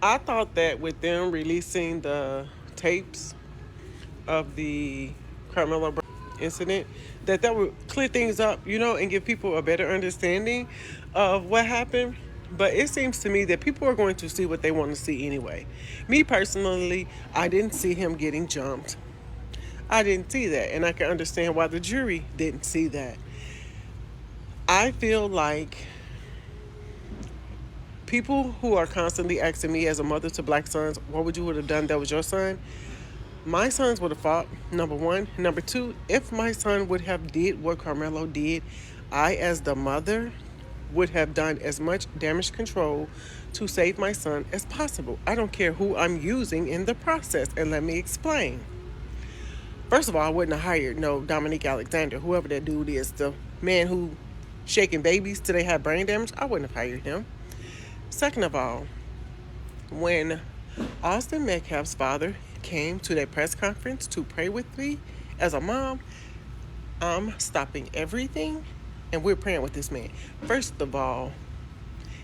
I thought that with them releasing the tapes of the Carmelo incident, that would clear things up, and give people a better understanding of what happened. But it seems to me that people are going to see what they want to see anyway. Me personally, I didn't see him getting jumped. I didn't see that, and I can understand why the jury didn't see that. I feel like people who are constantly asking me as a mother to black sons, what would you would have done that was your son? My sons would have fought, number one. Number two, if my son would have did what Carmelo did, I as the mother would have done as much damage control to save my son as possible. I don't care who I'm using in the process, and let me explain. First of all, I wouldn't have hired no Dominique Alexander, whoever that dude is, the man who shaking babies till they have brain damage. I wouldn't have hired him. Second of all, when Austin Metcalf's father came to that press conference to pray with me as a mom, I'm stopping everything and we're praying with this man. First of all,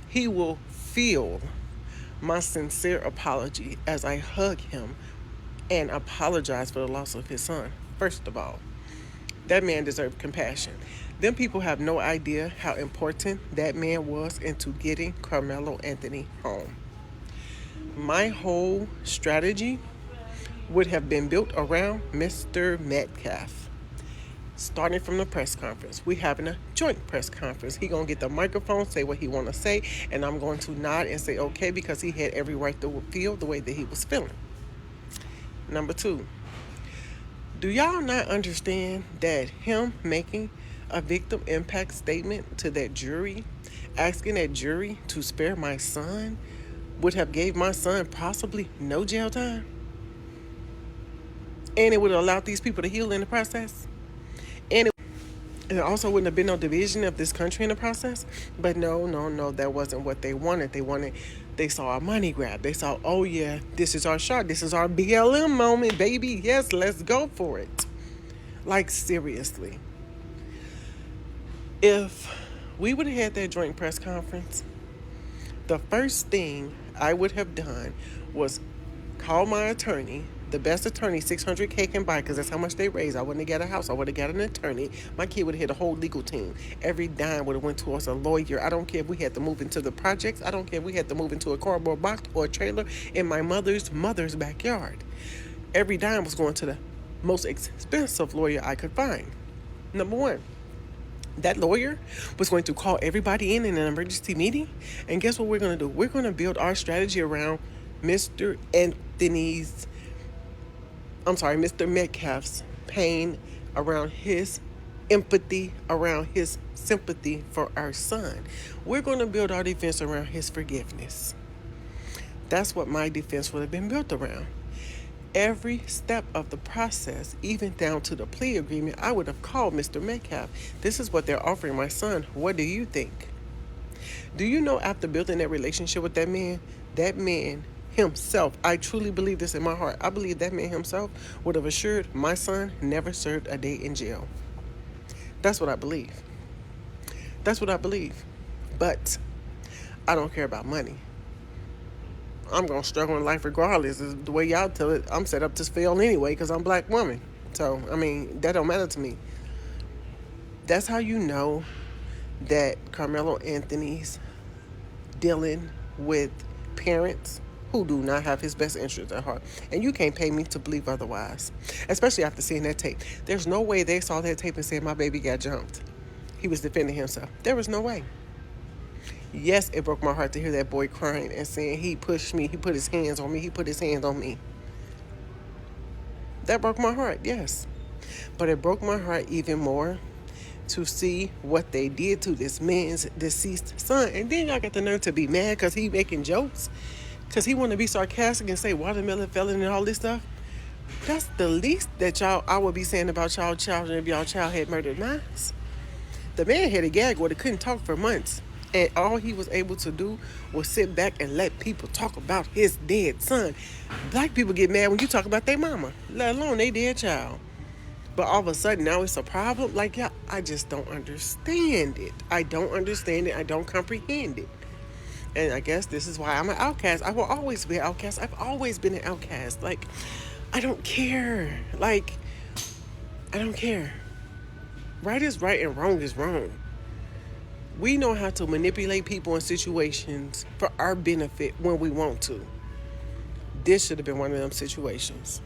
he will feel my sincere apology as I hug him and apologize for the loss of his son. First of all, that man deserved compassion. Them people have no idea how important that man was into getting Carmelo Anthony home. My whole strategy would have been built around Mr. Metcalf. Starting from the press conference, we having a joint press conference. He gonna get the microphone, say what he wanna say, and I'm going to nod and say okay because he had every right to feel the way that he was feeling. Number two, do y'all not understand that him making a victim impact statement to that jury, asking that jury to spare my son, would have gave my son possibly no jail time? And it would have allowed these people to heal in the process? And it also wouldn't have been no division of this country in the process. But no, that wasn't what they wanted. They saw a money grab. They saw, oh yeah, this is our shot. This is our BLM moment, baby. Yes, let's go for it. Like, seriously. If we would have had that joint press conference, the first thing I would have done was call my attorney, the best attorney 600K can buy, because that's how much they raise. I wouldn't have got a house. I would have got an attorney. My kid would have hit a whole legal team. Every dime would have went towards a lawyer. I don't care if we had to move into the projects. I don't care if we had to move into a cardboard box or a trailer in my mother's backyard. Every dime was going to the most expensive lawyer I could find. Number one, that lawyer was going to call everybody in an emergency meeting. And guess what we're going to do? We're going to build our strategy around Mr. Metcalf's pain, around his empathy, around his sympathy for our son. We're going to build our defense around his forgiveness. That's what my defense would have been built around. Every step of the process, even down to the plea agreement, I would have called Mr. Metcalf. This is what they're offering my son. What do you think? Do you know, after building that relationship with that man himself, I truly believe this in my heart, I believe that man himself would have assured my son never served a day in jail. That's what I believe. That's what I believe. But I don't care about money. I'm going to struggle in life regardless. The way y'all tell it, I'm set up to fail anyway because I'm a black woman. So, I mean, that don't matter to me. That's how you know that Carmelo Anthony's dealing with parents who do not have his best interests at heart. And you can't pay me to believe otherwise, especially after seeing that tape. There's no way they saw that tape and said, my baby got jumped. He was defending himself. There was no way. Yes, it broke my heart to hear that boy crying and saying he pushed me, he put his hands on me, he put his hands on me. That broke my heart, yes. But it broke my heart even more to see what they did to this man's deceased son. And then y'all got the nerve to be mad because he making jokes, because he want to be sarcastic and say watermelon felon and all this stuff. That's the least that I would be saying about y'all child if y'all child had murdered mine. The man had a gag order, couldn't talk for months. And all he was able to do was sit back and let people talk about his dead son. Black people get mad when you talk about their mama, let alone their dead child. But all of a sudden, now it's a problem? Like, I just don't understand it. I don't understand it. I don't comprehend it. And I guess this is why I'm an outcast. I will always be an outcast. I've always been an outcast. Like, I don't care. Like, I don't care. Right is right and wrong is wrong. We know how to manipulate people in situations for our benefit when we want to. This should have been one of them situations.